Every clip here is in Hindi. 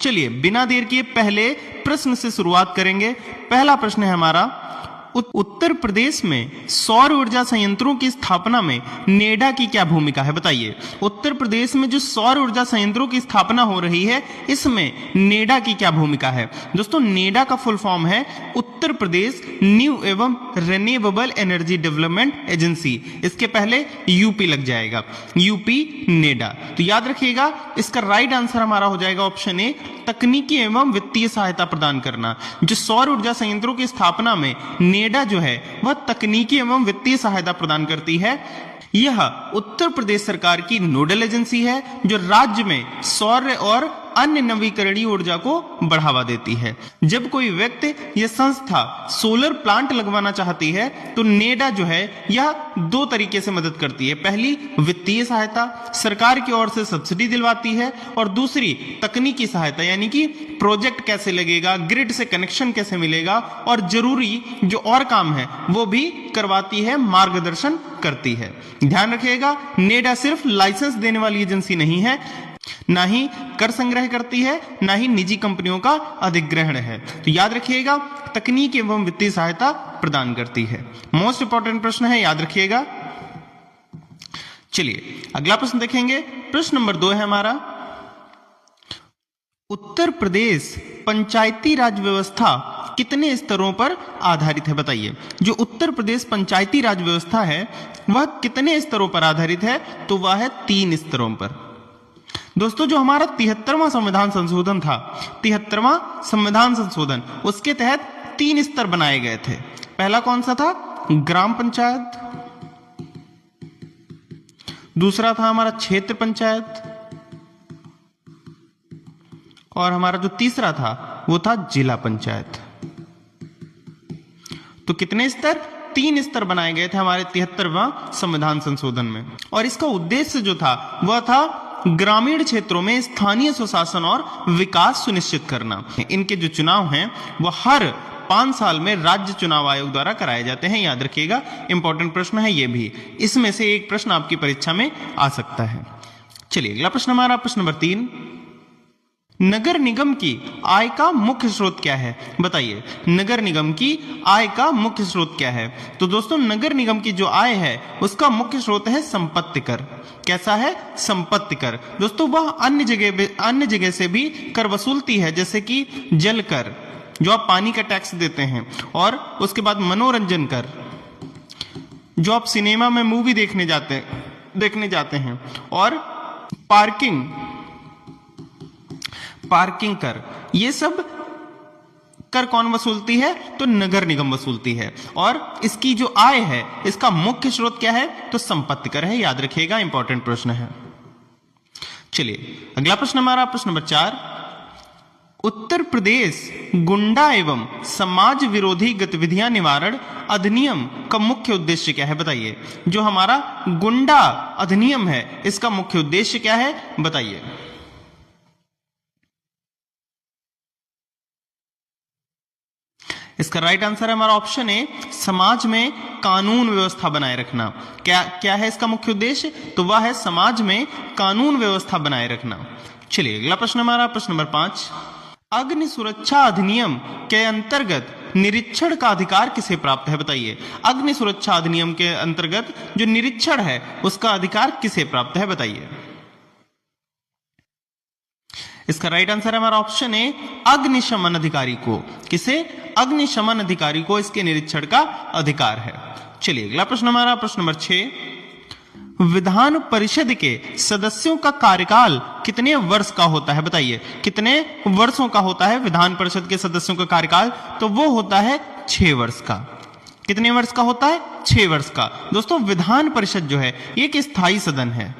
चलिए बिना देर किए पहले प्रश्न से शुरुआत करेंगे। पहला प्रश्न है हमारा, उत्तर प्रदेश में सौर ऊर्जा संयंत्रों की स्थापना में नेडा की क्या भूमिका है? बताइए, उत्तर प्रदेश में जो सौर ऊर्जा संयंत्रों की स्थापना हो रही है इसमें नेडा की क्या भूमिका है? दोस्तों, नेडा का फुल फॉर्म है उत्तर प्रदेश न्यू एवं रिन्यूएबल एनर्जी डेवलपमेंट एजेंसी। इसके पहले यूपी लग जाएगा, यूपी नेडा। तो याद रखिएगा, इसका राइट आंसर हमारा हो जाएगा ऑप्शन ए, तकनीकी एवं वित्तीय सहायता प्रदान करना। जो सौर ऊर्जा संयंत्रों की स्थापना में नेडा जो है वह तकनीकी एवं वित्तीय सहायता प्रदान करती है। यह उत्तर प्रदेश सरकार की नोडल एजेंसी है जो राज्य में सौर और अन्य नवीकरणीय ऊर्जा को बढ़ावा देती है। जब कोई व्यक्ति या संस्था सोलर प्लांट लगवाना चाहती है तो नेडा जो है यह दो तरीके से मदद करती है। पहली, वित्तीय सहायता, सरकार की ओर से सब्सिडी दिलवाती है, और दूसरी तकनीकी सहायता, यानी कि प्रोजेक्ट कैसे लगेगा, ग्रिड से कनेक्शन कैसे मिलेगा, और जरूरी जो और काम है वो भी करवाती है, मार्गदर्शन करती है। ध्यान रखिएगा, नेडा सिर्फ लाइसेंस देने वाली एजेंसी नहीं है, ना ही कर संग्रह करती है, ना ही निजी कंपनियों का अधिग्रहण है। तो याद रखिएगा, तकनीक एवं वित्तीय सहायता प्रदान करती है। मोस्ट इंपॉर्टेंट प्रश्न है, याद रखिएगा। चलिए अगला प्रश्न देखेंगे। प्रश्न नंबर 2 है हमारा, उत्तर प्रदेश पंचायती राज व्यवस्था कितने स्तरों पर आधारित है? बताइए, जो उत्तर प्रदेश पंचायती राज व्यवस्था है वह कितने स्तरों पर आधारित है? तो वह है 3 स्तरों पर। दोस्तों, जो हमारा 73वां संविधान संशोधन था, 73वां संविधान संशोधन, उसके तहत 3 स्तर बनाए गए थे। पहला कौन सा था? ग्राम पंचायत। दूसरा था हमारा क्षेत्र पंचायत, और हमारा जो तीसरा था वो था जिला पंचायत। तो कितने स्तर? 3 स्तर बनाए गए थे हमारे 73वां संविधान संशोधन में। और इसका उद्देश्य जो था वह था ग्रामीण क्षेत्रों में स्थानीय सुशासन और विकास सुनिश्चित करना। इनके जो चुनाव हैं वो हर 5 साल में राज्य चुनाव आयोग द्वारा कराए जाते हैं। याद रखिएगा, इंपॉर्टेंट प्रश्न है ये भी। इसमें से एक प्रश्न आपकी परीक्षा में आ सकता है। चलिए अगला प्रश्न हमारा, प्रश्न नंबर 3, नगर निगम की आय का मुख्य स्रोत क्या है? बताइए, नगर निगम की आय का मुख्य स्रोत क्या है? तो दोस्तों, नगर निगम की जो आय है उसका मुख्य स्रोत है संपत्ति कर। कैसा है? संपत्ति कर। दोस्तों, वह अन्य जगह से भी कर वसूलती है, जैसे कि जल कर, जो आप पानी का टैक्स देते हैं, और उसके बाद मनोरंजन कर, जो आप सिनेमा में मूवी देखने जाते हैं, और पार्किंग कर। ये सब कर कौन वसूलती है? तो नगर निगम वसूलती है। और इसकी जो आय है इसका मुख्य स्रोत क्या है? तो संपत्ति कर है। याद रखिएगा, इंपॉर्टेंट प्रश्न है। चलिए अगला प्रश्न हमारा, प्रश्न नंबर 4, उत्तर प्रदेश गुंडा एवं समाज विरोधी गतिविधियां निवारण अधिनियम का मुख्य उद्देश्य क्या है? बताइए, जो हमारा गुंडा अधिनियम है इसका मुख्य उद्देश्य क्या है? बताइए। इसका राइट आंसर है हमारा ऑप्शन ए, समाज में कानून व्यवस्था बनाए रखना। क्या है इसका मुख्य उद्देश्य? तो वह है समाज में कानून व्यवस्था बनाए रखना। चलिए अगला प्रश्न हमारा, प्रश्न नंबर 5, अग्नि सुरक्षा अधिनियम के अंतर्गत निरीक्षण का अधिकार किसे प्राप्त है? बताइए, अग्नि सुरक्षा अधिनियम के अंतर्गत जो निरीक्षण है उसका अधिकार किसे प्राप्त है? बताइए। इसका राइट आंसर है हमारा ऑप्शन ए, अग्निशमन अधिकारी को। किसे? अग्निशमन अधिकारी को इसके निरीक्षण का अधिकार है। चलिए अगला प्रश्न हमारा, प्रश्न नंबर 6, विधान परिषद के सदस्यों का कार्यकाल कितने वर्ष का होता है? बताइए, कितने वर्षों का होता है विधान परिषद के सदस्यों का कार्यकाल? तो वो होता है 6 वर्ष का। कितने वर्ष का होता है? 6 वर्ष का। दोस्तों, विधान परिषद जो है एक स्थायी सदन है।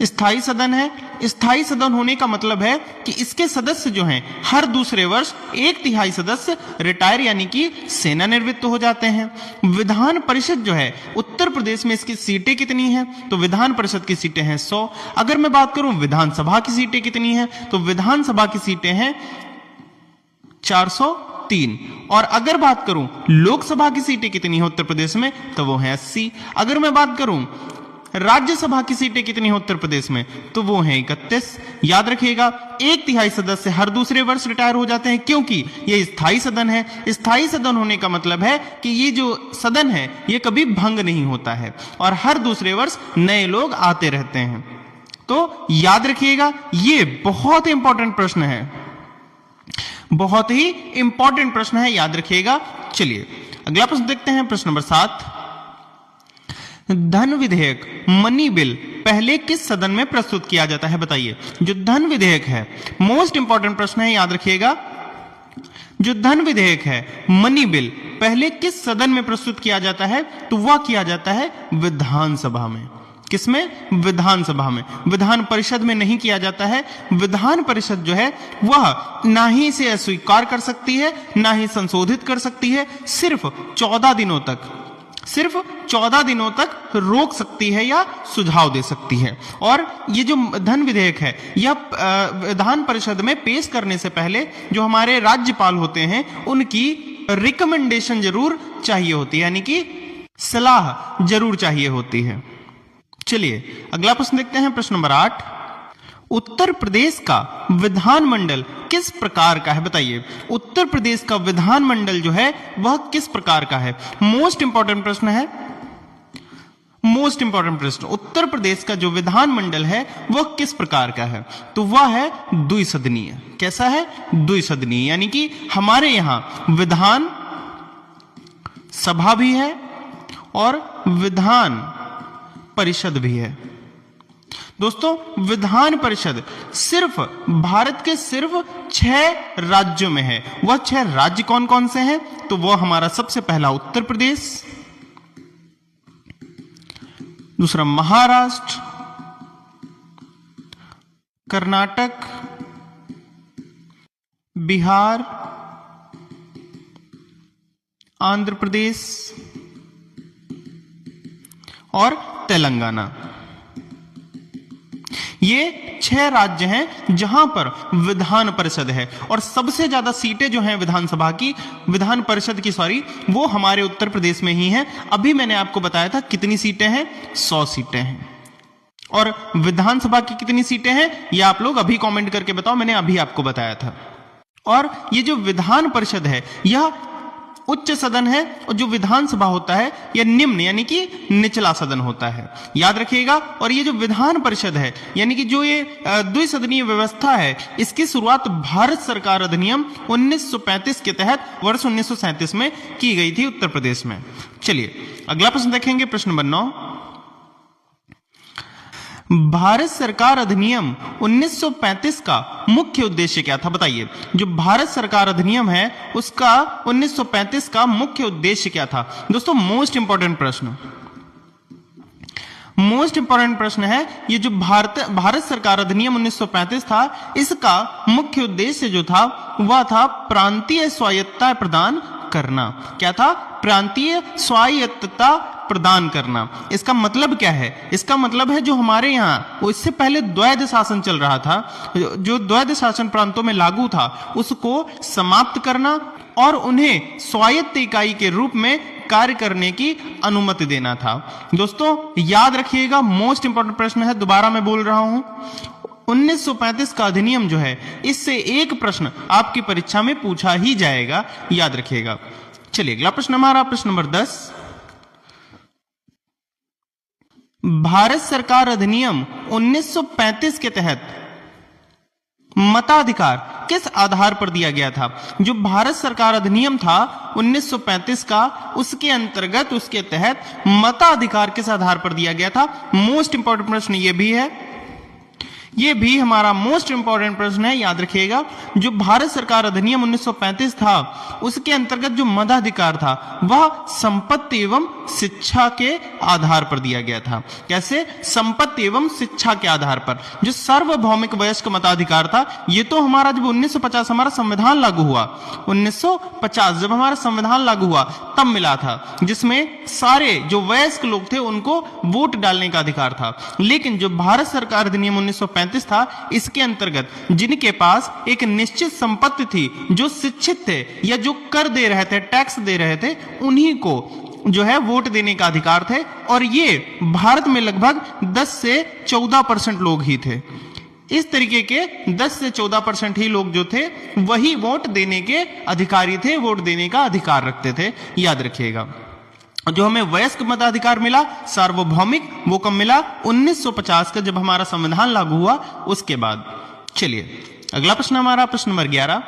स्थायी सदन है। स्थायी सदन होने का मतलब है कि इसके सदस्य जो हैं हर दूसरे वर्ष 1/3 सदस्य रिटायर यानी कि सेवानिवृत्त हो जाते हैं। विधान परिषद जो है उत्तर प्रदेश में इसकी सीटें कितनी हैं? तो विधान परिषद की सीटें हैं 100। अगर मैं बात करूं विधानसभा की सीटें कितनी हैं, तो विधानसभा की सीटें हैं 403। और अगर बात करूं लोकसभा की सीटें कितनी है उत्तर प्रदेश में, तो वो है 80। अगर मैं बात करूं राज्यसभा की सीटें कितनी है उत्तर प्रदेश में? तो वो है 31। याद रखिएगा 1/3 सदस्य हर दूसरे वर्ष रिटायर हो जाते हैं, क्योंकि ये स्थायी सदन है। स्थायी सदन होने का मतलब है कि ये जो सदन है ये कभी भंग नहीं होता है और हर दूसरे वर्ष नए लोग आते रहते हैं। तो याद रखिएगा ये बहुत इंपॉर्टेंट प्रश्न है, बहुत ही इंपॉर्टेंट प्रश्न है, याद रखिएगा। चलिए अगला प्रश्न देखते हैं, प्रश्न नंबर 7। धन विधेयक मनी बिल पहले किस सदन में प्रस्तुत किया जाता है? बताइए। जो धन विधेयक है, मोस्ट इंपॉर्टेंट प्रश्न है, याद रखिएगा। जो धन विधेयक है मनी बिल पहले किस सदन में प्रस्तुत किया जाता है? तो वह किया जाता है विधानसभा में। किसमें? विधानसभा में। विधान परिषद में नहीं किया जाता है। विधान परिषद जो है वह ना ही इसे अस्वीकार कर सकती है ना ही संशोधित कर सकती है, सिर्फ 14 दिनों तक रोक सकती है या सुझाव दे सकती है। और ये जो धन विधेयक है यह विधान परिषद में पेश करने से पहले जो हमारे राज्यपाल होते हैं उनकी रिकमेंडेशन जरूर चाहिए होती है, यानी कि सलाह जरूर चाहिए होती है। चलिए अगला प्रश्न देखते हैं, प्रश्न नंबर 8। उत्तर प्रदेश का विधानमंडल किस प्रकार का है? बताइए। उत्तर प्रदेश का विधानमंडल जो है वह किस प्रकार का है? मोस्ट इंपॉर्टेंट प्रश्न है, मोस्ट इंपॉर्टेंट प्रश्न। उत्तर प्रदेश का जो विधानमंडल है वह किस प्रकार का है? तो वह है द्विसदनीय। कैसा है? द्विसदनीय, यानी कि हमारे यहां विधान सभा भी है और विधान परिषद भी है। दोस्तों विधान परिषद सिर्फ भारत के सिर्फ 6 राज्यों में है। वह 6 राज्य कौन कौन से हैं? तो वह हमारा सबसे पहला उत्तर प्रदेश, दूसरा महाराष्ट्र, कर्नाटक, बिहार, आंध्र प्रदेश और तेलंगाना। ये 6 राज्य हैं जहां पर विधान परिषद है और सबसे ज्यादा सीटें जो हैं विधानसभा की, विधान परिषद की सॉरी, वो हमारे उत्तर प्रदेश में ही हैं। अभी मैंने आपको बताया था कितनी सीटें हैं, 100 सीटें हैं। और विधानसभा की कितनी सीटें हैं ये आप लोग अभी कमेंट करके बताओ, मैंने अभी आपको बताया था। और ये जो विधान परिषद है यह उच्च सदन है और जो विधानसभा होता है यह निम्न यानी कि निचला सदन होता है, याद रखिएगा। और ये जो विधान परिषद है यानी कि जो ये द्विसदनीय व्यवस्था है, इसकी शुरुआत भारत सरकार अधिनियम 1935 के तहत वर्ष 1937 में की गई थी उत्तर प्रदेश में। चलिए अगला प्रश्न देखेंगे, प्रश्न नंबर 9। भारत सरकार अधिनियम 1935 का मुख्य उद्देश्य क्या था? बताइए। जो भारत सरकार अधिनियम है उसका 1935 का मुख्य उद्देश्य क्या था? दोस्तों मोस्ट इंपॉर्टेंट प्रश्न, मोस्ट इंपॉर्टेंट प्रश्न है ये। जो भारत सरकार अधिनियम 1935 था, इसका मुख्य उद्देश्य जो था वह था प्रांतीय स्वायत्तता प्रदान करना। क्या था? प्रांतीय स्वायत्तता प्रदान करना। इसका मतलब क्या है? इसका मतलब है जो हमारे यहाँ इससे पहले द्वैध शासन चल रहा था, जो द्वैध शासन प्रांतों में लागू था, उसको समाप्त करना और उन्हें स्वायत्त इकाई के रूप में कार्य करने की अनुमति देना था। दोस्तों याद रखिएगा, मोस्ट इंपॉर्टेंट प्रश्न है, दोबारा मैं बोल रहा हूं। 1935 का अधिनियम जो है, इससे एक प्रश्न आपकी परीक्षा में पूछा ही जाएगा, याद रखिएगा। चलिए अगला प्रश्न हमारा, प्रश्न नंबर 10। भारत सरकार अधिनियम 1935 के तहत मताधिकार किस आधार पर दिया गया था? जो भारत सरकार अधिनियम था 1935 का, उसके अंतर्गत उसके तहत मताधिकार किस आधार पर दिया गया था? मोस्ट इंपॉर्टेंट प्रश्न ये भी है, ये भी हमारा मोस्ट इंपॉर्टेंट प्रश्न है, याद रखिएगा। जो भारत सरकार अधिनियम 1935 था उसके अंतर्गत जो मताधिकार था वह संपत्ति एवं शिक्षा के आधार पर दिया गया था। कैसे? संपत्ति एवं शिक्षा के आधार पर। जो सार्वभौमिक वयस्क मताधिकार था ये तो हमारा जब 1950 हमारा संविधान लागू हुआ, 1950 जब हमारा संविधान लागू हुआ तब मिला था, जिसमें सारे जो वयस्क लोग थे उनको वोट डालने का अधिकार था। लेकिन जो भारत सरकार अधिनियम 1935 था, इसके अंतर्गत जिनके पास एक निश्चित संपत्ति थी, जो शिक्षित थे या जो कर दे रहे थे, टैक्स दे रहे थे, उन्हीं को जो है वोट देने का अधिकार थे, और ये भारत में लगभग 10 से 14% लोग ही थे। इस तरीके के 10 से 14% ही लोग जो थे वही वोट देने के अधिकारी थे, वोट देने का अधिकार रखते थे, याद रखिएगा। जो हमें वयस्क मताधिकार मिला सार्वभौमिक, वो कब मिला? 1950 का, जब हमारा संविधान लागू हुआ उसके बाद। चलिए अगला प्रश्न हमारा प्रश्न नंबर 11।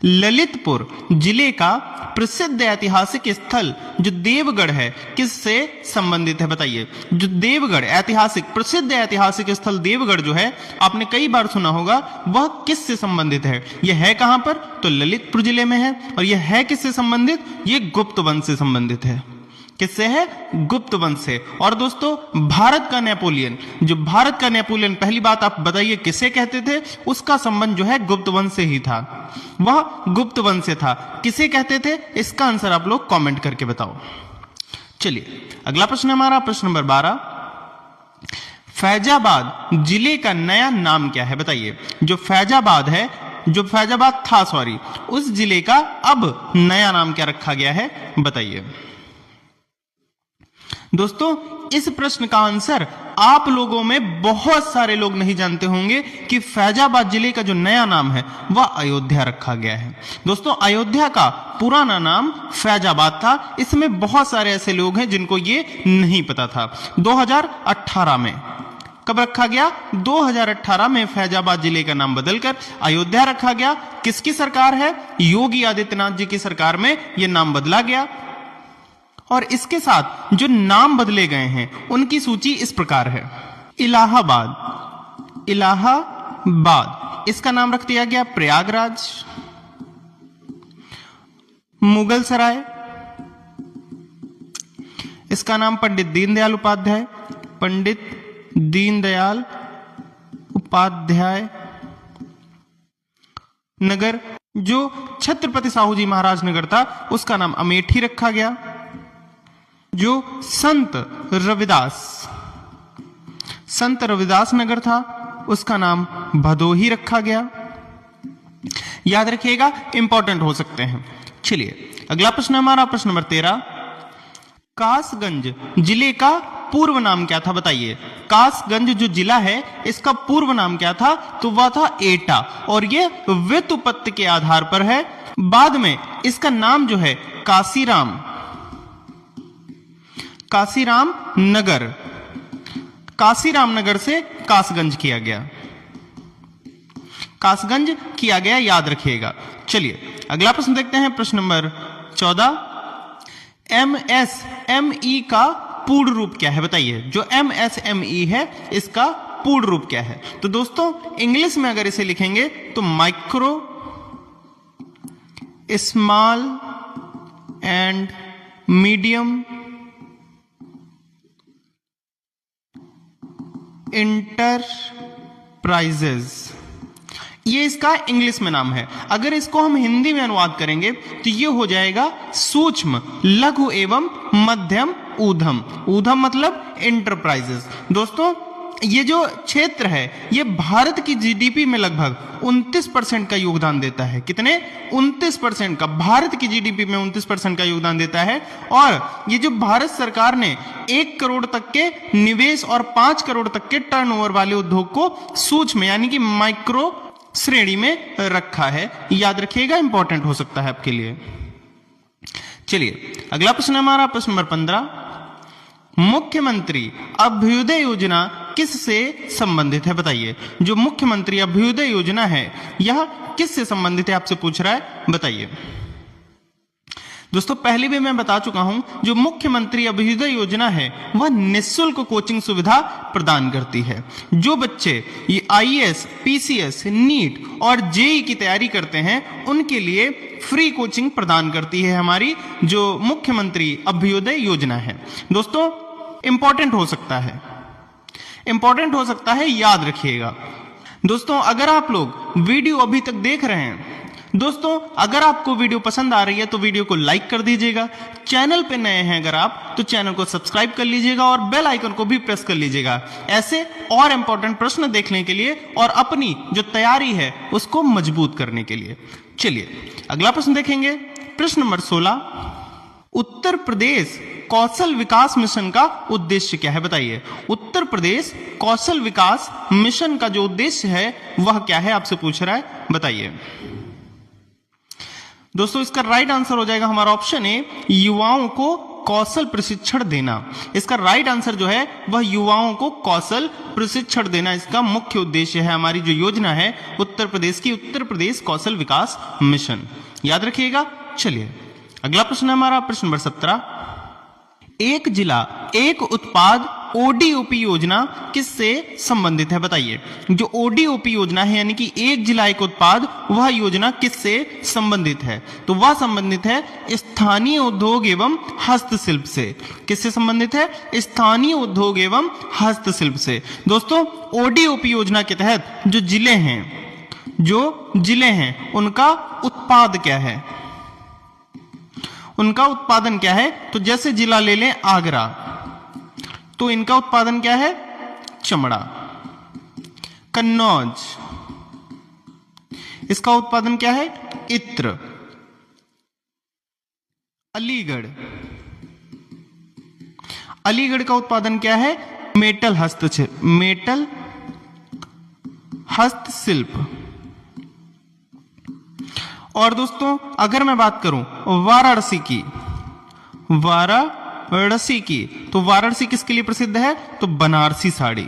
ललितपुर जिले का प्रसिद्ध ऐतिहासिक स्थल जो देवगढ़ है किससे संबंधित है? बताइए। जो देवगढ़ ऐतिहासिक प्रसिद्ध ऐतिहासिक स्थल देवगढ़ जो है, आपने कई बार सुना होगा, वह किससे संबंधित है? यह है कहां पर? तो ललितपुर जिले में है। और यह है किससे संबंधित? यह गुप्त वंश से संबंधित है। किससे है? गुप्त वंश से। और दोस्तों भारत का नेपोलियन, जो भारत का नेपोलियन, पहली बात आप बताइए किसे कहते थे? उसका संबंध जो है गुप्त वंश से ही था, वह गुप्त वंश से था। किसे कहते थे? इसका आंसर आप लोग कमेंट करके बताओ। चलिए अगला प्रश्न हमारा प्रश्न नंबर 12। फैजाबाद जिले का नया नाम क्या है? बताइए। जो फैजाबाद है, जो फैजाबाद था सॉरी, उस जिले का अब नया नाम क्या रखा गया है? बताइए। दोस्तों इस प्रश्न का आंसर आप लोगों में बहुत सारे लोग नहीं जानते होंगे कि फैजाबाद जिले का जो नया नाम है वह अयोध्या रखा गया है। दोस्तों अयोध्या का पुराना नाम फैजाबाद था। इसमें बहुत सारे ऐसे लोग हैं जिनको ये नहीं पता था। 2018 में कब रखा गया? 2018 में फैजाबाद जिले का नाम बदलकर अयोध्या रखा गया। किसकी सरकार है? योगी आदित्यनाथ जी की सरकार में यह नाम बदला गया। और इसके साथ जो नाम बदले गए हैं उनकी सूची इस प्रकार है। इलाहाबाद, इलाहाबाद, इसका नाम रख दिया गया प्रयागराज। मुगल सराय, इसका नाम पंडित दीनदयाल उपाध्याय, पंडित दीनदयाल उपाध्याय नगर। जो छत्रपति साहू जी महाराज नगर था उसका नाम अमेठी रखा गया। जो संत रविदास नगर था उसका नाम भदोही रखा गया। याद रखिएगा, इंपॉर्टेंट हो सकते हैं। चलिए अगला प्रश्न हमारा प्रश्न नंबर 13। कासगंज जिले का पूर्व नाम क्या था? बताइए। कासगंज जो जिला है इसका पूर्व नाम क्या था? तो वह था एटा, और यह व्युत्पत्ति के आधार पर है। बाद में इसका नाम जो है काशीराम नगर, काशीराम नगर से कासगंज किया गया, कासगंज किया गया, याद रखिएगा। चलिए अगला प्रश्न देखते हैं प्रश्न नंबर 14। MSME का पूर्ण रूप क्या है? बताइए। जो MSME है इसका पूर्ण रूप क्या है? तो दोस्तों इंग्लिश में अगर इसे लिखेंगे तो micro small and medium enterprises, ये इसका इंग्लिश में नाम है। अगर इसको हम हिंदी में अनुवाद करेंगे तो ये हो जाएगा सूक्ष्म, लघु एवं मध्यम उद्यम। उद्यम मतलब इंटरप्राइजेस। दोस्तों ये जो क्षेत्र है ये भारत की जीडीपी में लगभग 29% का योगदान देता है। कितने? 29% का। भारत की जीडीपी में 29% का योगदान देता है। और ये जो भारत सरकार ने 1 करोड़ तक के निवेश और 5 करोड़ तक के टर्नओवर वाले उद्योग को सूक्ष्म यानी कि माइक्रो श्रेणी में रखा है। याद रखिएगा, इंपॉर्टेंट हो सकता है आपके लिए। चलिए अगला प्रश्न हमारा प्रश्न नंबर 15। मुख्यमंत्री अभ्युदय योजना किससे संबंधित है? बताइए। जो मुख्यमंत्री अभ्युदय योजना है यह किससे संबंधित है? आपसे पूछ रहा है, बताइए। दोस्तों पहले भी मैं बता चुका हूं, जो मुख्यमंत्री अभ्युदय योजना है वह निःशुल्क कोचिंग सुविधा प्रदान करती है। जो बच्चे ये IAS, PCS, नीट और JEE की तैयारी करते हैं उनके लिए फ्री कोचिंग प्रदान करती है हमारी जो मुख्यमंत्री अभ्युदय योजना है। दोस्तों इंपॉर्टेंट हो सकता है, इंपॉर्टेंट हो सकता है, याद रखिएगा। दोस्तों अगर आप लोग वीडियो अभी तक देख रहे हैं, दोस्तों अगर आपको वीडियो पसंद आ रही है तो वीडियो को लाइक कर दीजिएगा। चैनल पे नए हैं अगर आप तो चैनल को सब्सक्राइब कर लीजिएगा और बेल आइकन को भी प्रेस कर लीजिएगा, ऐसे और इंपॉर्टेंट प्रश्न देखने के लिए और अपनी जो तैयारी है उसको मजबूत करने के लिए। चलिए अगला प्रश्न देखेंगे, प्रश्न नंबर 16। उत्तर प्रदेश कौशल विकास मिशन का उद्देश्य क्या है बताइए। उत्तर प्रदेश कौशल विकास मिशन का जो उद्देश्य है वह क्या है, आपसे पूछ रहा है, बताइए। दोस्तों इसका राइट आंसर हो जाएगा हमारा ऑप्शन ए, युवाओं को कौशल प्रशिक्षण देना। इसका राइट आंसर जो है वह युवाओं को कौशल प्रशिक्षण देना इसका मुख्य उद्देश्य है। हमारी जो योजना है उत्तर प्रदेश की, उत्तर प्रदेश कौशल विकास मिशन, याद रखिएगा। चलिए अगला प्रश्न है हमारा प्रश्न नंबर 17। एक जिला एक उत्पाद ओडीओपी योजना किससे संबंधित है बताइए। जो ओडीओपी योजना है यानी कि एक जिला एक उत्पाद, वह योजना किससे संबंधित है, तो वह संबंधित है स्थानीय उद्योग एवं हस्तशिल्प से। किससे संबंधित है, स्थानीय उद्योग एवं हस्तशिल्प से। दोस्तों ओडीओपी योजना के तहत जो जिले हैं उनका उत्पाद क्या है, उनका उत्पादन क्या है, तो जैसे जिला ले लें आगरा, तो इनका उत्पादन क्या है, चमड़ा। कन्नौज, इसका उत्पादन क्या है, इत्र। अलीगढ़ का उत्पादन क्या है, मेटल हस्तशिल्प। और दोस्तों अगर मैं बात करूं वाराणसी की, तो वाराणसी किसके लिए प्रसिद्ध है, तो बनारसी साड़ी।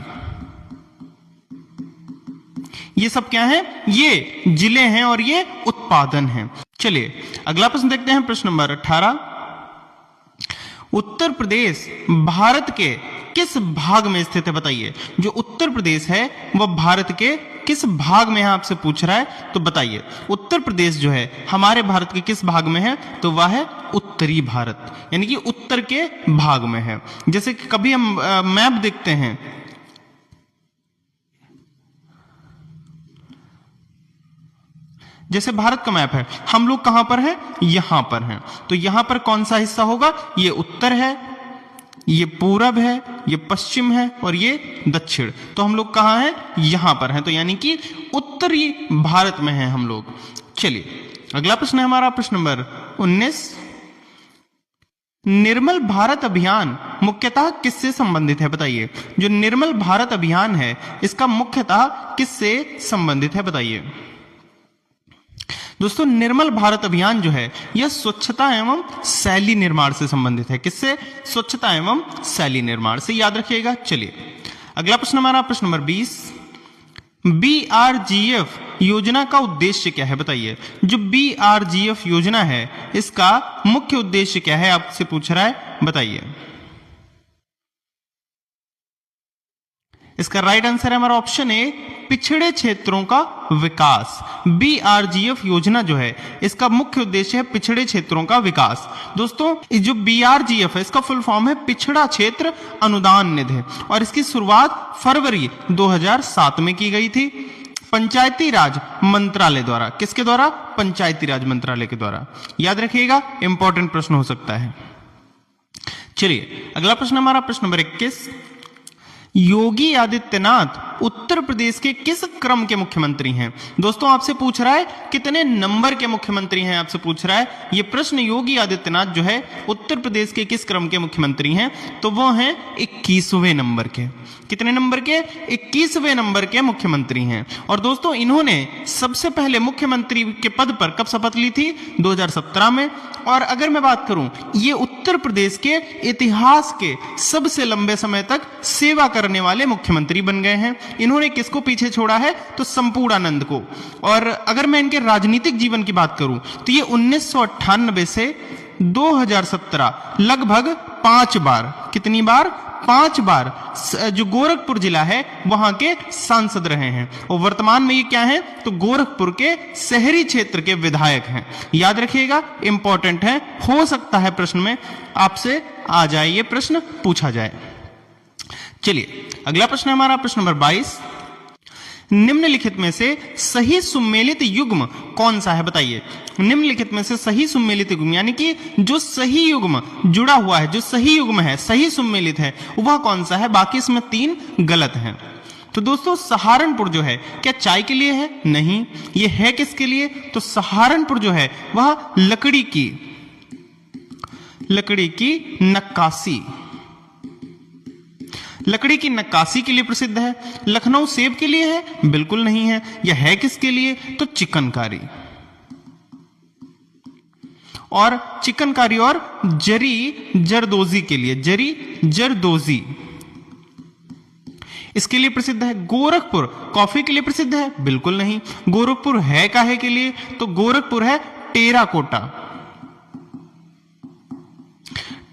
ये सब क्या है, ये जिले हैं और ये उत्पादन हैं। चलिए अगला प्रश्न देखते हैं, प्रश्न नंबर 18। उत्तर प्रदेश भारत के किस भाग में स्थित है बताइए। जो उत्तर प्रदेश है वह भारत के किस भाग में है, आपसे पूछ रहा है, तो बताइए। उत्तर प्रदेश जो है हमारे भारत के किस भाग में है, तो वह है उत्तरी भारत, यानी कि उत्तर के भाग में है। जैसे कि कभी हम मैप देखते हैं, जैसे भारत का मैप है, हम लोग कहां पर हैं, यहां पर हैं, तो यहां पर कौन सा हिस्सा होगा, ये उत्तर है, ये पूरब है, ये पश्चिम है और ये दक्षिण। तो हम लोग कहां हैं, यहां पर हैं, तो यानी कि उत्तरी भारत में हैं हम लोग। चलिए अगला प्रश्न है हमारा प्रश्न नंबर 19। निर्मल भारत अभियान मुख्यतः किससे संबंधित है बताइए। जो निर्मल भारत अभियान है इसका मुख्यतः किससे संबंधित है बताइए। दोस्तों निर्मल भारत अभियान जो है यह स्वच्छता एवं शैली निर्माण से संबंधित है। किससे, स्वच्छता एवं शैली निर्माण से, याद रखिएगा। चलिए अगला प्रश्न हमारा प्रश्न नंबर 20। बीआरजीएफ योजना का उद्देश्य क्या है बताइए। जो बीआरजीएफ योजना है इसका मुख्य उद्देश्य क्या है, आपसे पूछ रहा है, बताइए। इसका राइट आंसर है हमारा ऑप्शन ए, पिछड़े क्षेत्रों का विकास। बीआरजीएफ योजना जो है इसका मुख्य उद्देश्य है पिछड़े क्षेत्रों का विकास। दोस्तों जो बीआरजीएफ है इसका फुल फॉर्म है पिछड़ा क्षेत्र अनुदान निधि, और इसकी शुरुआत फरवरी 2007 में की गई थी पंचायती राज मंत्रालय द्वारा। किसके द्वारा, पंचायती राज मंत्रालय के द्वारा, याद रखिएगा, इंपॉर्टेंट प्रश्न हो सकता है। चलिए अगला प्रश्न हमारा प्रश्न नंबर 21। योगी आदित्यनाथ उत्तर प्रदेश के किस क्रम के मुख्यमंत्री हैं। दोस्तों आपसे पूछ रहा है कितने नंबर के मुख्यमंत्री हैं, आपसे पूछ रहा है ये प्रश्न। योगी आदित्यनाथ जो है उत्तर प्रदेश के किस क्रम के मुख्यमंत्री हैं, तो वो हैं 21वें नंबर के। कितने नंबर के, 21वें नंबर के मुख्यमंत्री हैं। और दोस्तों इन्होंने सबसे पहले मुख्यमंत्री के पद पर कब शपथ ली थी, 2017 में। और अगर मैं बात करूं, ये उत्तर प्रदेश के इतिहास के सबसे लंबे समय तक सेवा करने वाले मुख्यमंत्री बन गए हैं। इन्होंने किसको पीछे छोड़ा है, तो संपूर्णानंद को। और अगर मैं इनके राजनीतिक जीवन की बात करूं तो ये 1998 से 2017 लगभग 5 बार, कितनी बार, 5 बार जो गोरखपुर जिला है वहां के सांसद रहे हैं। और वर्तमान में ये क्या है, तो गोरखपुर के शहरी क्षेत्र के विधायक हैं। याद रखिएगा, इंपॉर्टेंट है, हो सकता है प्रश्न में आपसे आ जाए, ये प्रश्न पूछा जाए। चलिए अगला प्रश्न है हमारा प्रश्न नंबर 22। निम्नलिखित में से सही सुमेलित युग्म कौन सा है बताइए। निम्नलिखित में से सही सुमेलित युग्म, यानी कि जो सही युग्म जुड़ा हुआ है, जो सही युग्म है, सही सुमेलित है, वह कौन सा है। बाकी इसमें 3 गलत हैं। तो दोस्तों सहारनपुर जो है क्या चाय के लिए है, नहीं। ये है किसके लिए, तो सहारनपुर जो है वह लकड़ी की नक्काशी। लकड़ी की नक्काशी के लिए प्रसिद्ध है। लखनऊ सेब के लिए है? बिल्कुल नहीं है। यह है किसके लिए? तो चिकनकारी। और चिकनकारी और जरी जरदोजी के लिए, जरी जरदोजी इसके लिए प्रसिद्ध है। गोरखपुर कॉफी के लिए प्रसिद्ध है? बिल्कुल नहीं। गोरखपुर है काहे के लिए? तो गोरखपुर है टेराकोटा,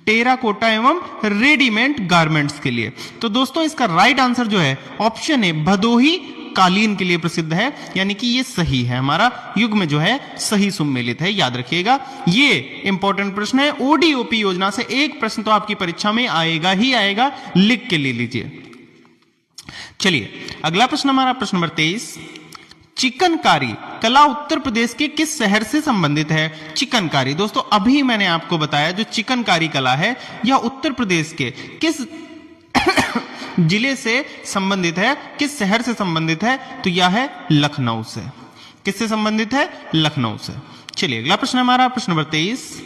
टेराकोटा एवं रेडीमेड गारमेंट्स के लिए। तो दोस्तों इसका राइट आंसर जो है ऑप्शन है, भदोही कालीन के लिए प्रसिद्ध है, यानी कि ये सही है, हमारा युग में जो है सही सुमेलित है, याद रखिएगा। ये इंपॉर्टेंट प्रश्न है। ओडीओपी योजना से एक प्रश्न तो आपकी परीक्षा में आएगा ही आएगा, लिख के ले लीजिए। चलिए अगला प्रश्न हमारा प्रश्न नंबर 23। चिकनकारी कला उत्तर प्रदेश के किस शहर से संबंधित है? चिकनकारी दोस्तों अभी मैंने आपको बताया, जो चिकनकारी कला है यह उत्तर प्रदेश के किस जिले से संबंधित है, किस शहर से संबंधित है? तो यह है लखनऊ से। किससे संबंधित है? लखनऊ से। चलिए अगला प्रश्न हमारा प्रश्न नंबर 23।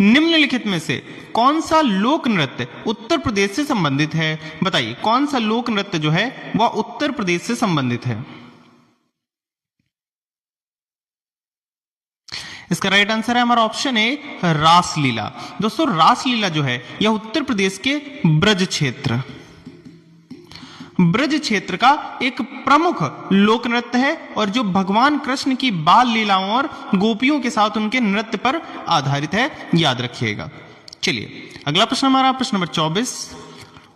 निम्नलिखित में से कौन सा लोक नृत्य उत्तर प्रदेश से संबंधित है? बताइए कौन सा लोक नृत्य जो है वह उत्तर प्रदेश से संबंधित है? इसका राइट आंसर है हमारा ऑप्शन ए, रासलीला। दोस्तों रासलीला जो है यह उत्तर प्रदेश के ब्रज क्षेत्र का एक प्रमुख लोक नृत्य है और जो भगवान कृष्ण की बाल लीलाओं और गोपियों के साथ उनके नृत्य पर आधारित है, याद रखिएगा। चलिए अगला प्रश्न हमारा प्रश्न नंबर 24।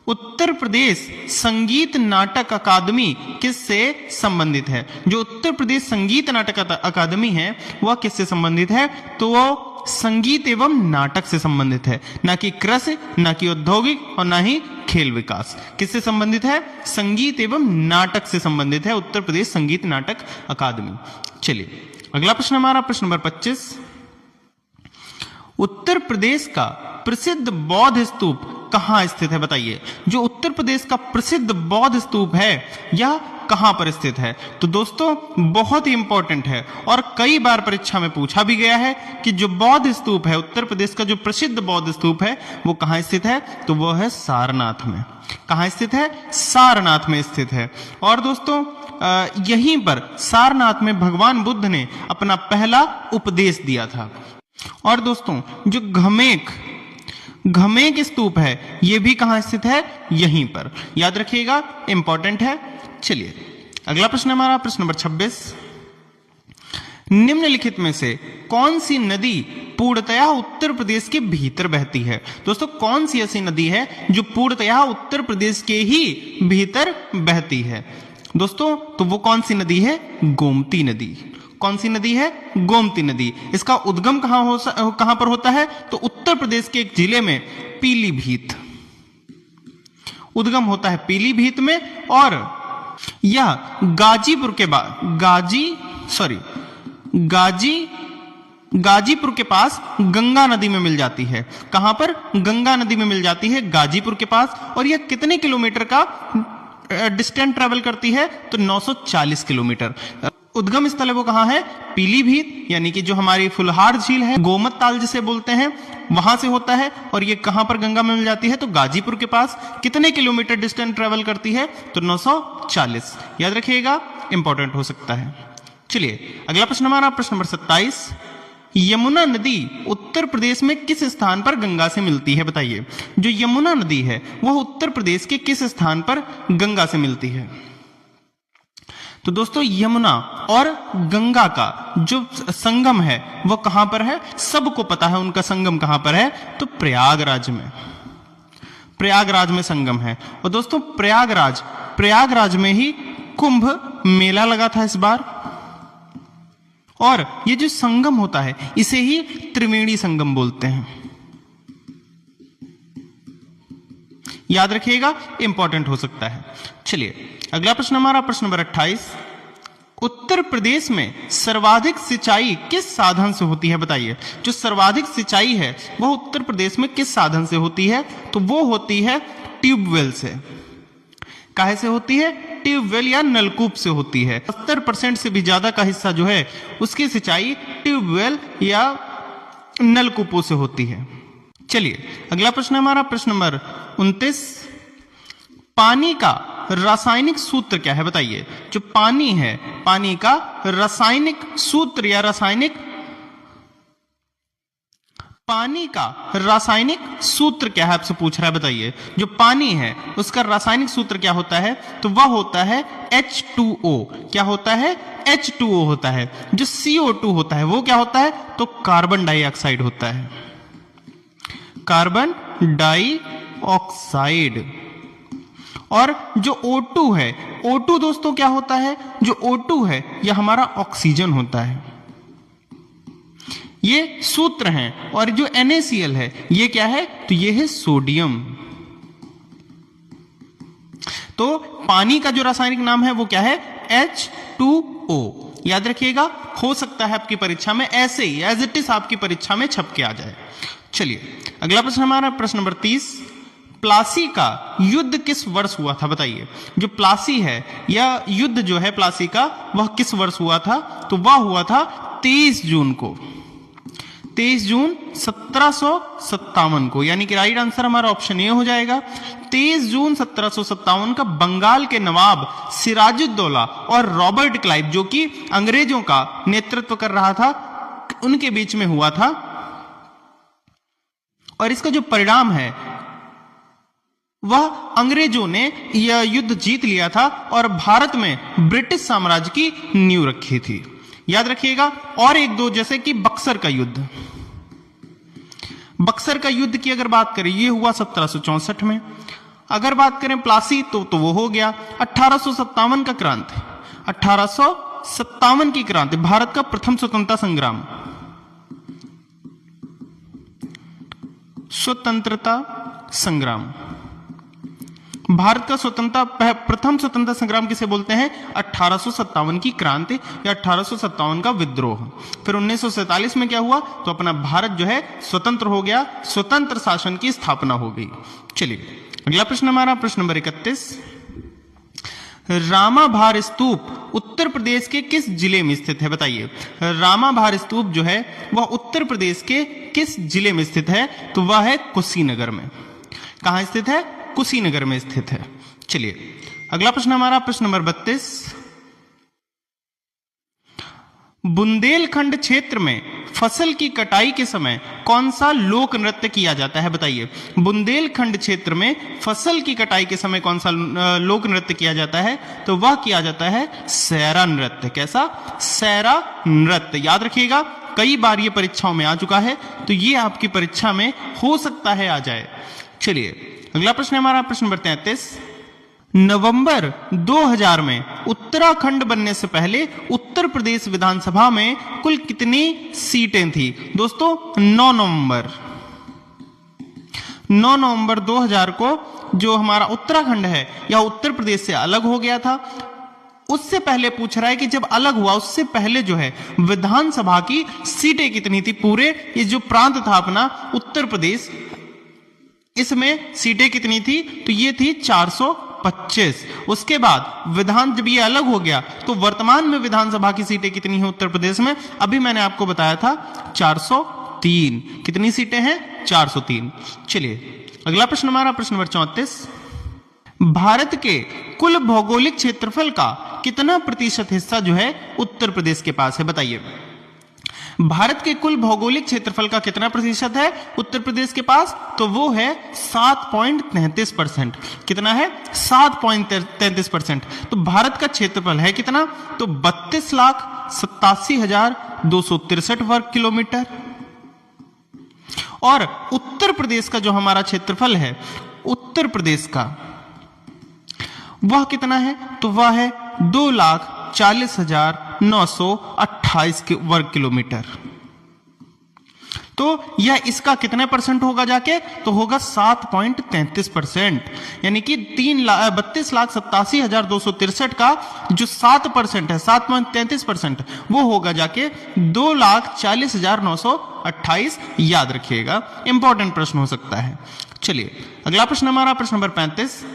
उत्तर प्रदेश संगीत नाटक अकादमी किससे संबंधित है? जो उत्तर प्रदेश संगीत नाटक अकादमी है वह किससे संबंधित है? तो वो संगीत एवं नाटक से संबंधित है, ना कि कृषि, ना कि औद्योगिक और ना ही खेल विकास। किससे संबंधित है? संगीत एवं नाटक से संबंधित है उत्तर प्रदेश संगीत नाटक अकादमी। चलिए अगला प्रश्न हमारा प्रश्न नंबर 25। उत्तर प्रदेश का प्रसिद्ध बौद्ध स्तूप कहां स्थित है? बताइए जो उत्तर प्रदेश का प्रसिद्ध बौद्ध स्तूप है यह कहां पर स्थित है? तो दोस्तों बहुत ही इंपॉर्टेंट है और कई बार परीक्षा में पूछा भी गया है कि जो बौद्ध स्तूप है, उत्तर प्रदेश का जो प्रसिद्ध बौद्ध स्तूप है वो कहां स्थित है? तो वो है सारनाथ में। कहां स्थित है? सारनाथ में स्थित है। और दोस्तों यहीं पर सारनाथ में भगवान बुद्ध ने अपना पहला उपदेश दिया था। और दोस्तों जो घमेक स्तूप है यह भी कहां स्थित है? यहीं पर, याद रखिएगा, इंपॉर्टेंट है। चलिए अगला प्रश्न हमारा प्रश्न नंबर 26। निम्नलिखित में से कौन सी नदी पूर्णतया उत्तर प्रदेश के भीतर बहती है? दोस्तों कौन सी ऐसी नदी है जो पूर्णतया उत्तर प्रदेश के ही भीतर बहती है? दोस्तों तो वो कौन सी नदी है? गोमती नदी। कौन सी नदी है? गोमती नदी। इसका उद्गम कहां पर होता है? तो उत्तर प्रदेश के एक जिले में पीलीभीत उद्गम होता है, पीलीभीत में। और यह गाजीपुर के पास गंगा नदी में मिल जाती है। कहां पर? गंगा नदी में मिल जाती है, गाजीपुर के पास। और यह कितने किलोमीटर का डिस्टेंस ट्रेवल करती है? तो 940 किलोमीटर। उद्गम स्थल है वो कहां है? पीलीभीत, यानी कि जो हमारी फुलहार झील है, गोमत ताल जिसे बोलते हैं, वहां से होता है। और ये कहां पर गंगा में मिल जाती है? तो गाजीपुर के पास। कितने किलोमीटर डिस्टेंस ट्रेवल करती है? तो 940, याद रखिएगा, इंपॉर्टेंट हो सकता है। चलिए अगला प्रश्न हमारा प्रश्न नंबर 27। यमुना नदी उत्तर प्रदेश में किस स्थान पर गंगा से मिलती है? बताइए जो यमुना नदी है वह उत्तर प्रदेश के किस स्थान पर गंगा से मिलती है? तो दोस्तों यमुना और गंगा का जो संगम है वो कहां पर है? सबको पता है उनका संगम कहां पर है? तो प्रयागराज में संगम है। और दोस्तों प्रयागराज में ही कुंभ मेला लगा था इस बार। और ये जो संगम होता है इसे ही त्रिवेणी संगम बोलते हैं, याद रखिएगा, इंपॉर्टेंट हो सकता है। चलिए अगला प्रश्न हमारा प्रश्न नंबर 28। उत्तर प्रदेश में सर्वाधिक सिंचाई किस साधन से होती है? बताइए जो सर्वाधिक सिंचाई है वह उत्तर प्रदेश में किस साधन से होती है? तो वो होती है ट्यूबवेल से। काहे से होती है? ट्यूबवेल या नलकूप से होती है। 70% से भी ज्यादा का हिस्सा जो है उसकी सिंचाई ट्यूबवेल या नलकूपों से होती है। चलिए अगला प्रश्न हमारा प्रश्न नंबर 29। पानी का रासायनिक सूत्र क्या है बताइए। जो पानी है, पानी का रासायनिक सूत्र या पानी का रासायनिक सूत्र क्या है आपसे पूछ रहा है, बताइए। जो पानी है उसका रासायनिक सूत्र क्या होता है, तो वह होता है H2O। क्या होता है, H2O होता है। जो CO2 होता है वो क्या होता है, तो कार्बन डाइऑक्साइड होता है, कार्बन डाइऑक्साइड। और जो O2 है, O2 दोस्तों क्या होता है, जो O2 है यह हमारा ऑक्सीजन होता है। ये सूत्र हैं। और जो NaCl है ये क्या है, तो ये है सोडियम। तो पानी का जो रासायनिक नाम है वो क्या है, H2O। याद रखिएगा, हो सकता है आपकी परीक्षा में ऐसे ही एज इट इज आपकी परीक्षा में छप के आ जाए। चलिए अगला प्रश्न हमारा प्रश्न नंबर 30। प्लासी का युद्ध किस वर्ष हुआ था बताइए। जो प्लासी है या युद्ध जो है प्लासी का, वह किस वर्ष हुआ था, तो वह हुआ था 23 जून को, 23 जून 1757 को। यानी कि राइट आंसर हमारा ऑप्शन ए हो जाएगा। 23 जून 1757 का बंगाल के नवाब सिराजुद्दौला और रॉबर्ट क्लाइव, जो कि अंग्रेजों का नेतृत्व कर रहा था, उनके बीच में हुआ था। और इसका जो परिणाम है वह अंग्रेजों ने यह युद्ध जीत लिया था और भारत में ब्रिटिश साम्राज्य की नींव रखी थी। याद रखिएगा। और एक दो जैसे कि बक्सर का युद्ध, बक्सर का युद्ध की अगर बात करें ये हुआ 1764 में। अगर बात करें प्लासी तो वो हो गया 1857 का क्रांति, 1857 की क्रांति, भारत का प्रथम स्वतंत्रता संग्राम, स्वतंत्रता संग्राम। भारत का प्रथम स्वतंत्रता संग्राम किसे बोलते हैं, 1857 की क्रांति या 1857 का विद्रोह। फिर 1947 में क्या हुआ, तो अपना भारत जो है स्वतंत्र हो गया, स्वतंत्र शासन की स्थापना हो गई। चलिए अगला प्रश्न हमारा प्रश्न नंबर 31। रामाभार स्तूप उत्तर प्रदेश के किस जिले में स्थित है बताइए। रामाभार स्तूप जो है वह उत्तर प्रदेश के किस जिले में स्थित है, तो वह है कुशीनगर में। कहां स्थित है, कुशीनगर में स्थित है। चलिए अगला प्रश्न हमारा प्रश्न नंबर 32। बुंदेलखंड क्षेत्र में फसल की कटाई के समय कौन सा लोक नृत्य किया जाता है बताइए। बुंदेलखंड क्षेत्र में फसल की कटाई के समय कौन सा लोक नृत्य किया जाता है, तो वह किया जाता है सैरा नृत्य। कैसा, सैरा नृत्य। याद रखिएगा, कई बार ये परीक्षाओं में आ चुका है, तो ये आपकी परीक्षा में हो सकता है आ जाए। चलिए अगला प्रश्न हमारा प्रश्न नंबर 33। नवंबर 2000 में उत्तराखंड बनने से पहले उत्तर प्रदेश विधानसभा में कुल कितनी सीटें थी दोस्तों। 9 नवंबर 2000 को जो हमारा उत्तराखंड है यह उत्तर प्रदेश से अलग हो गया था। उससे पहले पूछ रहा है कि जब अलग हुआ उससे पहले जो है विधानसभा की सीटें कितनी थी, पूरे ये जो प्रांत था अपना उत्तर प्रदेश, इसमें सीटें कितनी थी, तो ये थी 425। उसके बाद जब ये अलग हो गया तो वर्तमान में विधानसभा की सीटें कितनी हैं उत्तर प्रदेश में, अभी मैंने आपको बताया था 403। कितनी सीटें हैं, 403। चलिए अगला प्रश्न हमारा प्रश्न नंबर 34। भारत के कुल भौगोलिक क्षेत्रफल का कितना प्रतिशत हिस्सा जो है उत्तर प्रदेश के पास है बताइए। भारत के कुल भौगोलिक क्षेत्रफल का कितना प्रतिशत है उत्तर प्रदेश के पास, तो वो है 7.33%। कितना है, 7.33%। तो भारत का क्षेत्रफल है कितना, तो 32,87,263 वर्ग किलोमीटर। और उत्तर प्रदेश का जो हमारा क्षेत्रफल है उत्तर प्रदेश का वह कितना है, तो वह है 2,40,928 वर्ग किलोमीटर। तो यह इसका कितने परसेंट होगा जाके, तो होगा 7.33%। यानी कि 32,87,263 का जो 7% है, 7.33%, वो होगा जाके 2,40,928। याद रखिएगा, इंपॉर्टेंट प्रश्न हो सकता है। चलिए अगला प्रश्न हमारा प्रश्न नंबर 35।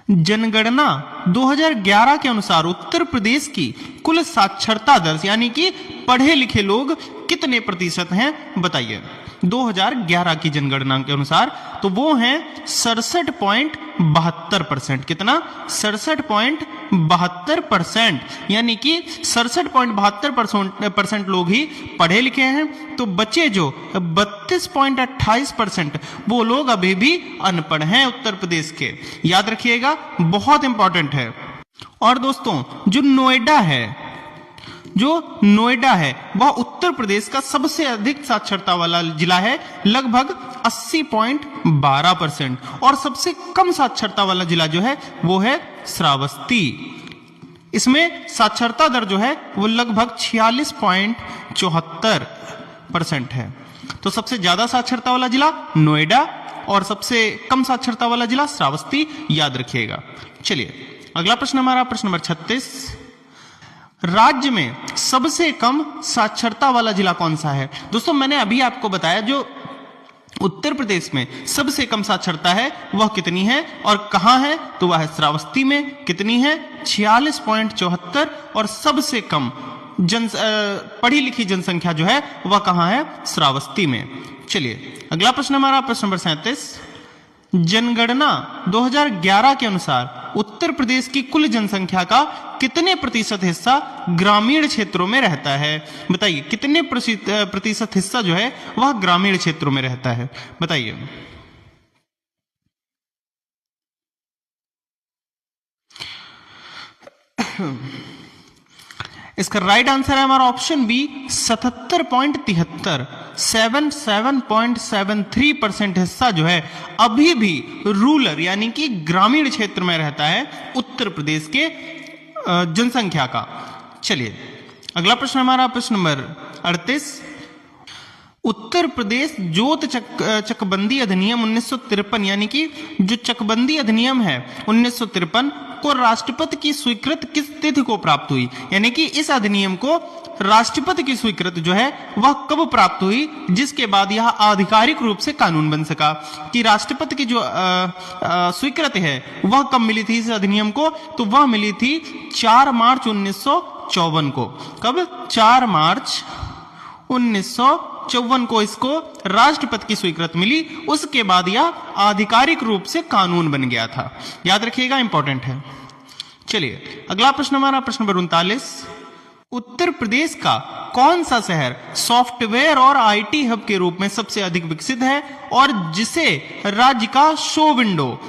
जनगणना 2011 के अनुसार उत्तर प्रदेश की कुल साक्षरता दर यानी कि पढ़े लिखे लोग कितने प्रतिशत हैं बताइए। 2011 की जनगणना के अनुसार, तो वो है 67.72%। कितना? 67.72%, यानी कि 67.72% लोग ही पढ़े लिखे हैं। तो बचे जो 32.28% वो लोग अभी भी अनपढ़ हैं उत्तर प्रदेश के। याद रखिएगा, बहुत इंपॉर्टेंट है। और दोस्तों, जो नोएडा है वह उत्तर प्रदेश का सबसे अधिक साक्षरता वाला जिला है, लगभग 80.12%। और सबसे कम साक्षरता वाला जिला जो है वो है श्रावस्ती। इसमें साक्षरता दर जो है वो लगभग 46.74% है। तो सबसे ज्यादा साक्षरता वाला जिला नोएडा और सबसे कम साक्षरता वाला जिला श्रावस्ती, याद रखिएगा। चलिए अगला प्रश्न हमारा, प्रश्न नंबर 36। राज्य में सबसे कम साक्षरता वाला जिला कौन सा है? दोस्तों, मैंने अभी आपको बताया जो उत्तर प्रदेश में सबसे कम साक्षरता है वह कितनी है और कहां है, तो वह है श्रावस्ती में। कितनी है? 46.74। और सबसे कम पढ़ी लिखी जनसंख्या जो है वह कहां है? श्रावस्ती में। चलिए अगला प्रश्न हमारा, प्रश्न नंबर 37। जनगणना 2011 के अनुसार उत्तर प्रदेश की कुल जनसंख्या का कितने प्रतिशत हिस्सा ग्रामीण क्षेत्रों में रहता है? बताइए, कितने प्रतिशत हिस्सा जो है वह ग्रामीण क्षेत्रों में रहता है? बताइए। इसका राइट आंसर है हमारा ऑप्शन बी 77.73। 77.73% हिस्सा जो है अभी भी रूरल यानी कि ग्रामीण क्षेत्र में रहता है उत्तर प्रदेश के जनसंख्या का। चलिए अगला प्रश्न हमारा, प्रश्न नंबर 38। उत्तर प्रदेश जोत चकबंदी अधिनियम 1953, यानी कि जो चकबंदी अधिनियम है 1953 को राष्ट्रपति की स्वीकृति किस तिथि को प्राप्त हुई? यानी कि इस अधिनियम को राष्ट्रपति की स्वीकृति जो है वह कब प्राप्त हुई, जिसके बाद यह आधिकारिक रूप से कानून बन सका। कि राष्ट्रपति की जो स्वीकृति है वह कब मिली थी इस अधिनियम को? तो वह मिली थी 4 मार्च 1954 को। कब? 4 मार्च 1954 को इसको राष्ट्रपति की स्वीकृति मिली। उसके बाद यह आधिकारिक रूप से कानून बन गया था। याद रखिएगा, इंपॉर्टेंट है। चलिए अगला प्रश्न हमारा, प्रश्न नंबर 39। उत्तर प्रदेश का कौन सा शहर सॉफ्टवेयर और आईटी हब के रूप में सबसे अधिक विकसित है और जिसे राज्य का शो विंडो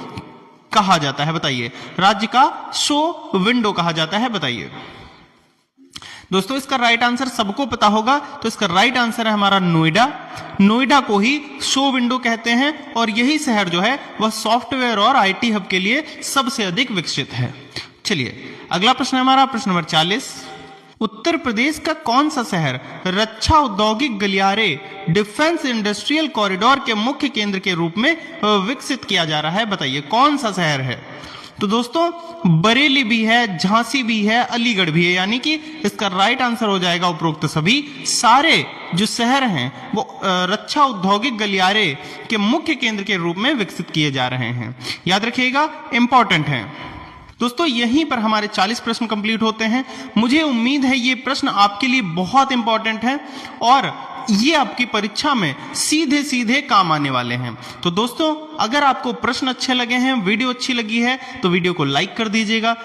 कहा जाता है? बताइए, राज्य का शो विंडो कहा जाता है, बताइए। दोस्तों, इसका राइट आंसर सबको पता होगा, तो इसका राइट आंसर है हमारा नोएडा। नोएडा को ही शो विंडो कहते हैं और यही शहर जो है वह सॉफ्टवेयर और आईटी हब के लिए सबसे अधिक विकसित है। चलिए अगला प्रश्न है हमारा, प्रश्न नंबर 40। उत्तर प्रदेश का कौन सा शहर रक्षा औद्योगिक गलियारे डिफेंस इंडस्ट्रियल कॉरिडोर के मुख्य केंद्र के रूप में विकसित किया जा रहा है? बताइए कौन सा शहर है? तो दोस्तों, बरेली भी है, झांसी भी है, अलीगढ़ भी है, यानी कि इसका राइट आंसर हो जाएगा उपरोक्त सभी। सारे जो शहर हैं वो रक्षा औद्योगिक गलियारे के मुख्य केंद्र के रूप में विकसित किए जा रहे हैं। याद रखिएगा, इंपॉर्टेंट है। दोस्तों, यहीं पर हमारे 40 प्रश्न कंप्लीट होते हैं। मुझे उम्मीद है ये प्रश्न आपके लिए बहुत इंपॉर्टेंट है और ये आपकी परीक्षा में सीधे सीधे काम आने वाले हैं। तो दोस्तों, अगर आपको प्रश्न अच्छे लगे हैं, वीडियो अच्छी लगी है, तो वीडियो को लाइक कर दीजिएगा।